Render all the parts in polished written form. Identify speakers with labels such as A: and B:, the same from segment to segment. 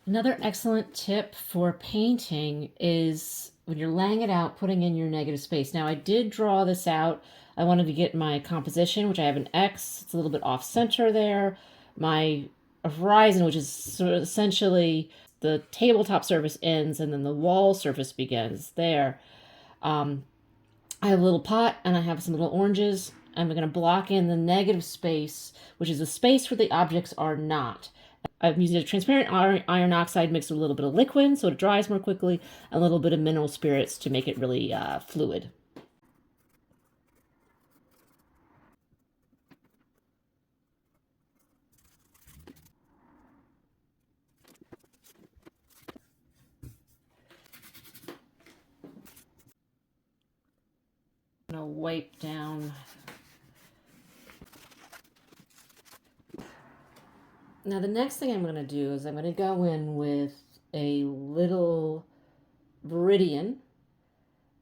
A: Another excellent tip for painting is when you're laying it out, putting in your negative space. Now, I did draw this out. I wanted to get my composition, which I have an X. It's a little bit off center there. My horizon, which is sort of essentially the tabletop surface ends and then the wall surface begins there. Um, I have a little pot and I have some little oranges. I'm going to block in the negative space, which is the space where the objects are not. I'm using a transparent iron oxide mixed with a little bit of liquid so it dries more quickly, and a little bit of mineral spirits to make it really fluid. I'm going to wipe down. Now the next thing I'm going to do is I'm going to go in with a little Viridian,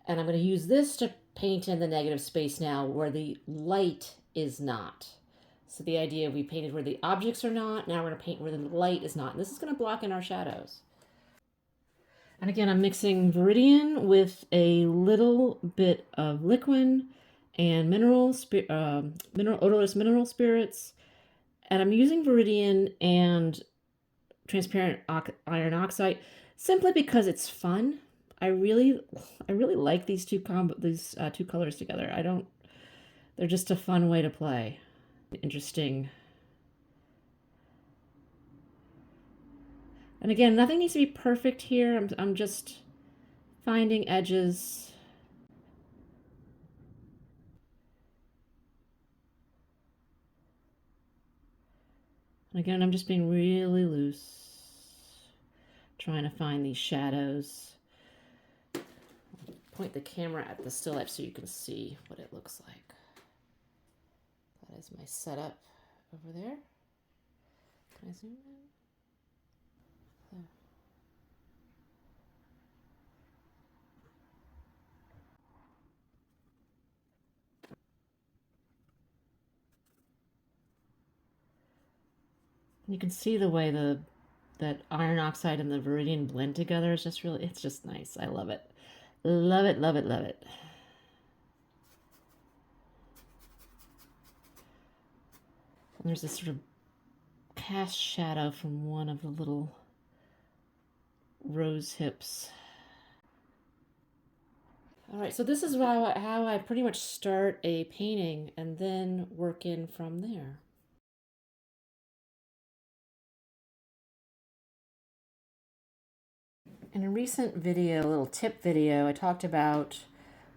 A: and I'm going to use this to paint in the negative space now where the light is not. So the idea, we painted where the objects are not, now we're going to paint where the light is not. And this is going to block in our shadows. And again, I'm mixing Viridian with a little bit of liquid and odorless mineral spirits. And I'm using Viridian and transparent iron oxide simply because it's fun. I really like these two colors together. They're just a fun way to play. Interesting. And again, nothing needs to be perfect here. I'm just finding edges. And again, I'm just being really loose, trying to find these shadows. Point the camera at the still life so you can see what it looks like. That is my setup over there. Can I zoom in? There. You can see the way that iron oxide and the Viridian blend together. It's just nice. I love it. Love it, love it, love it. And there's this sort of cast shadow from one of the little rose hips. All right, so this is how I pretty much start a painting and then work in from there. In a recent video, a little tip video, I talked about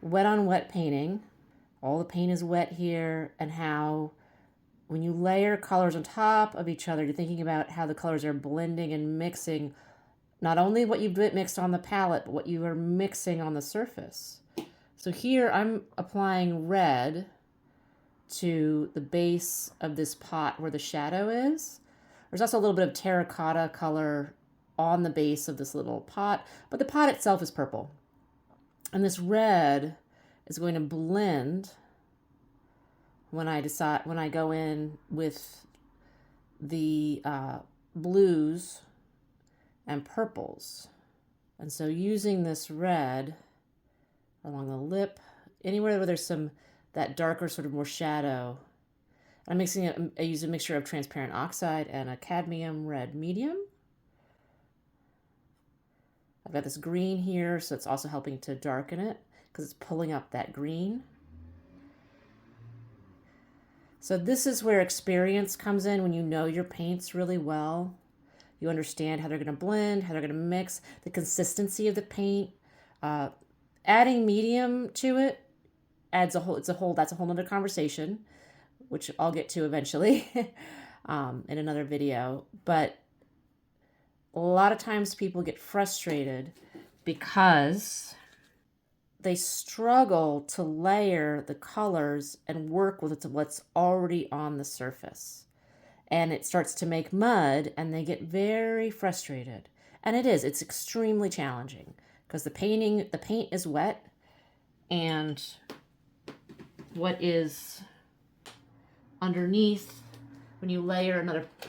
A: wet on wet painting. All the paint is wet here, and how when you layer colors on top of each other, you're thinking about how the colors are blending and mixing, not only what you've mixed on the palette, but what you are mixing on the surface. So here I'm applying red to the base of this pot where the shadow is. There's also a little bit of terracotta color on the base of this little pot, but the pot itself is purple. And this red is going to blend when I go in with the blues and purples. And so using this red along the lip, anywhere where there's that darker sort of more shadow, I use a mixture of transparent oxide and a cadmium red medium. I've got this green here, so it's also helping to darken it because it's pulling up that green. So this is where experience comes in when you know your paints really well. You understand how they're going to blend, how they're going to mix, the consistency of the paint. Adding medium to it that's a whole other conversation, which I'll get to eventually in another video. But a lot of times people get frustrated because they struggle to layer the colors and work with what's already on the surface. And it starts to make mud and they get very frustrated. And it's extremely challenging because the paint is wet, and what is underneath, when you layer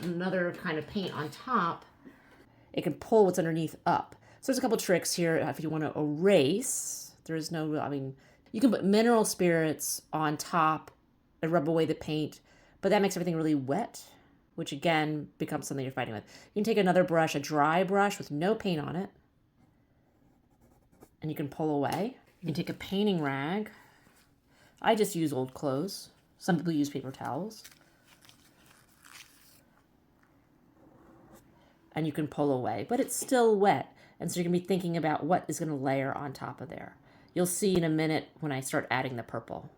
A: another kind of paint on top, it can pull what's underneath up. So there's a couple tricks here. If you want to erase, there is no, I mean, you can put mineral spirits on top and rub away the paint, but that makes everything really wet, which again becomes something you're fighting with. You can take another brush, a dry brush with no paint on it, and you can pull away. You can take a painting rag. I just use old clothes. Some people use paper towels. And you can pull away, but it's still wet. And so you're gonna be thinking about what is gonna layer on top of there. You'll see in a minute when I start adding the purple.